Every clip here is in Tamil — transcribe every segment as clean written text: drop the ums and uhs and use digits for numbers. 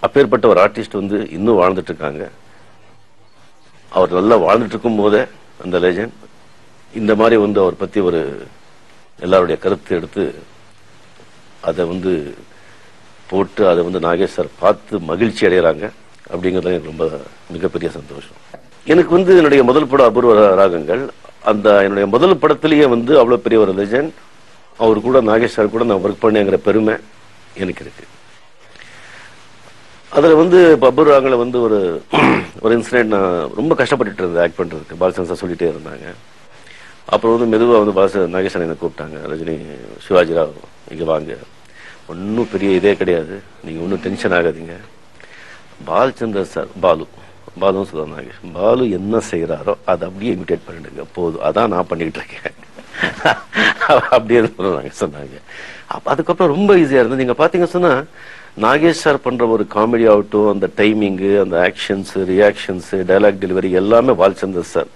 அப்பேற்பட்ட ஒரு ஆர்டிஸ்ட் வந்து இன்னும் வாழ்ந்துட்டு இருக்காங்க. அவர் நல்லா வாழ்ந்துட்டு இருக்கும் போதே அந்த லெஜண்ட் இந்த மாதிரி வந்து அவர் பத்தி ஒரு எல்லாருடைய கருத்து எடுத்து அதை வந்து போட்டு அதை வந்து நாகேஷ் சார் பார்த்து மகிழ்ச்சி அடைகிறாங்க அப்படிங்கிறது எனக்கு ரொம்ப மிகப்பெரிய சந்தோஷம். எனக்கு வந்து என்னுடைய முதல் படம் அபூர்வ ராகங்கள். அந்த என்னுடைய முதல் படத்திலேயே வந்து அவ்வளோ பெரிய ஒரு லெஜண்ட் அவர் கூட நாகேஷ் சார் கூட நான் ஒர்க் பண்ணேங்கிற பெருமை எனக்கு இருக்கு. அதில் வந்து அபூர்வ ராகங்களை வந்து ஒரு இன்சிடென்ட் நான் ரொம்ப கஷ்டப்பட்டுட்டு இருந்தேன் ஆக்ட் பண்ணுறதுக்கு. பாலச்சந்திரன் சார் சொல்லிட்டே இருந்தாங்க. அப்புறம் வந்து மெதுவாக வந்து நாகேஷ் சார் என்னை கூப்பிட்டாங்க. ரஜினி சிவாஜிராவ் இங்கே வாங்க, ஒன்றும் பெரிய இதே கிடையாது, நீங்கள் ஒன்றும் டென்ஷன் ஆகாதீங்க. பாலச்சந்திரன் சார் பாலுன்னு சொல்லுவாங்க நாகேஷ், பாலு என்ன செய்கிறாரோ அதை அப்படியே இமிட்டேட் பண்ணிடுங்க போதும், அதான் நான் பண்ணிக்கிட்டு இருக்கேன் அப்படியே சொன்னாங்க. அதுக்கப்புறம் ரொம்ப ஈஸியாக இருந்தது. நீங்கள் பார்த்தீங்க சொன்னால் நாகேஷ் சார் பண்ணுற ஒரு காமெடி ஆகட்டும், அந்த டைமிங்கு, அந்த ஆக்ஷன்ஸு, ரியாக்ஷன்ஸு, டைலாக் டெலிவரி எல்லாமே பாலச்சந்திரன் சார்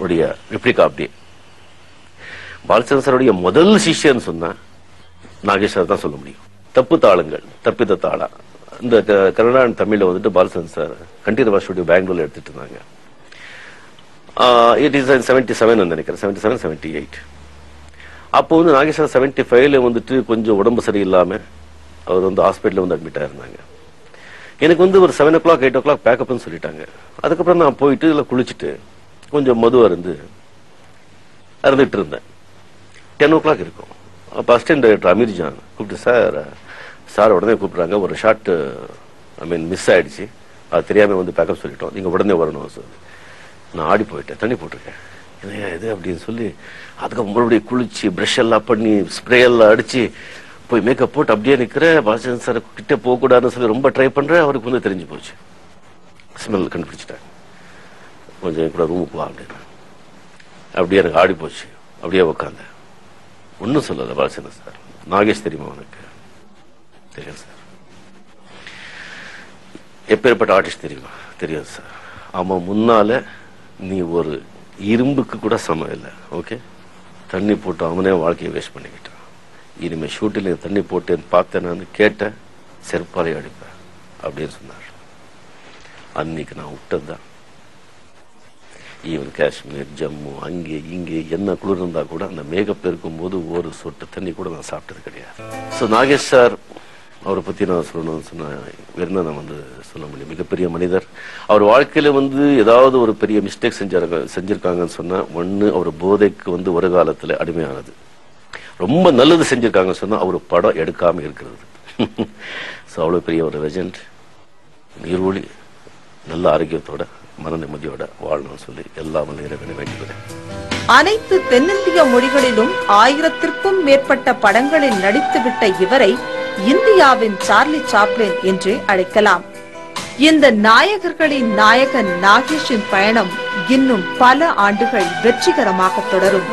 உடைய ரிப்ளிகா. அப்படியே பாலச்சந்திரன் சாருடைய முதல் சிஷ்யன்னு சொன்னா நாகேஷ் சார் தான் சொல்ல முடியும். தப்பு தாளங்கள், தப்பித்த தாளா, இந்த கன்னடா அண்ட் தமிழ்ல வந்துட்டு பாலச்சந்திரன் சார் கண்டினியூவா ஸ்டுடியோ பெங்களூர்ல எடுத்துட்டு இருந்தாங்க. இட் இஸ் 77 நினைக்கிறேன், 77, 78. அப்போ வந்து நாகேஷ் சார் 75ல வந்துட்டு கொஞ்சம் உடம்பு சரியில்லாம அவர் வந்து ஹாஸ்பிட்டலில் வந்து அட்மிட் ஆயிருந்தாங்க. எனக்கு வந்து ஒரு 7 o'clock 8 o'clock பேக்கப்னு சொல்லிட்டாங்க. அதுக்கப்புறம் நான் போயிட்டு இதில் குளிச்சுட்டு கொஞ்சம் மதுவாக இருந்துட்டு இருந்தேன். 10 o'clock இருக்கும். அப்போ அசிஸ்டன்ட் டைரக்டர் அமீர்ஜான் கூப்பிட்டு, சார் உடனே கூப்பிட்றாங்க, ஒரு ஷாட் மிஸ் ஆயிடுச்சு, அது தெரியாமல் வந்து பேக்கப் சொல்லிட்டோம், நீங்கள் உடனே வரணும் சார். நான் ஆடி போயிட்டேன், தண்ணி போட்டிருக்கேன், என்னையா இது அப்படின்னு சொல்லி அதுக்கப்புறம் மறுபடியும் குளிச்சு ப்ரஷ் எல்லாம் பண்ணி ஸ்ப்ரே எல்லாம் அடிச்சு போய் மேக்கப் போட்டு அப்படியே நிற்கிறேன். பாலச்சந்திரன் சார் கிட்டே போகக்கூடாதுன்னு சொல்லி ரொம்ப ட்ரை பண்ணுறேன். அவருக்கு வந்து தெரிஞ்சு போச்சு, ஸ்மெல் கண்டுபிடிச்சிட்டாங்க. கொஞ்சம் கூட ரூமுக்கு வா அப்படின்னு. அப்படியே எனக்கு ஆடி போச்சு. அப்படியே உட்காந்தேன், ஒன்றும் சொல்லலை. பாலச்சந்திரன் சார், நாகேஷ் தெரியுமா உனக்கு? தெரியும் சார். எப்பேற்பட்ட ஆர்டிஸ்ட் தெரியுமா? தெரியாது சார். அவன் முன்னால நீ ஒரு இரும்புக்கு கூட சமம் இல்லை. ஓகே, தண்ணி போட்டு அவனே வாழ்க்கையை வேஸ்ட் பண்ணிக்கிட்டான். இனிமே ஷூட்டில் தண்ணி போட்டேன்னு பார்த்தேன், நான் கேட்டேன், செருப்பாலை அடிப்பேன் அப்படின்னு சொன்னார். அன்னைக்கு நான் விட்டதுதான். ஈவன் காஷ்மீர், ஜம்மு, அங்கே இங்கே என்ன குளிர் இருந்தா கூட அந்த மேகப் இருக்கும் போது ஒரு சொட்டு தண்ணி கூட நான் சாப்பிட்டது கிடையாது. ஸோ நாகேஷ் சார் அவரை பத்தி நான் சொல்லணும்னு சொன்ன வேறு நான் வந்து சொல்ல முடியும். மிகப்பெரிய மனிதர். அவர் வாழ்க்கையில வந்து ஏதாவது ஒரு பெரிய மிஸ்டேக் செஞ்சிருக்காங்கன்னு சொன்னா, ஒண்ணு அவர் போதைக்கு வந்து ஒரு காலத்துல அடிமையானது. ரொம்ப நல்லது செஞ்சிருக்காங்கன்னு சொன்னா அவர் படம் எடுக்காம இருக்கிறது. ஸோ அவ்வளவு பெரிய ஒரு லெஜண்ட். நீர்வொளி நல்ல ஆரோக்கியத்தோட மன நிம்மதியோட வாழணும்னு சொல்லி எல்லாம் இறைவனை வேண்டிக்கிறேன். அனைத்து தென்னிந்திய மொழிகளிலும் 1000த்திற்கும் மேற்பட்ட படங்களில் நடித்துவிட்ட இவரை இந்தியாவின் சார்லி சாப்ளின் என்று அழைக்கலாம். இந்த நாயகர்களின் நாயகன் நாகேஷின் பயணம் இன்னும் பல ஆண்டுகள் வெற்றிகரமாக தொடரும்.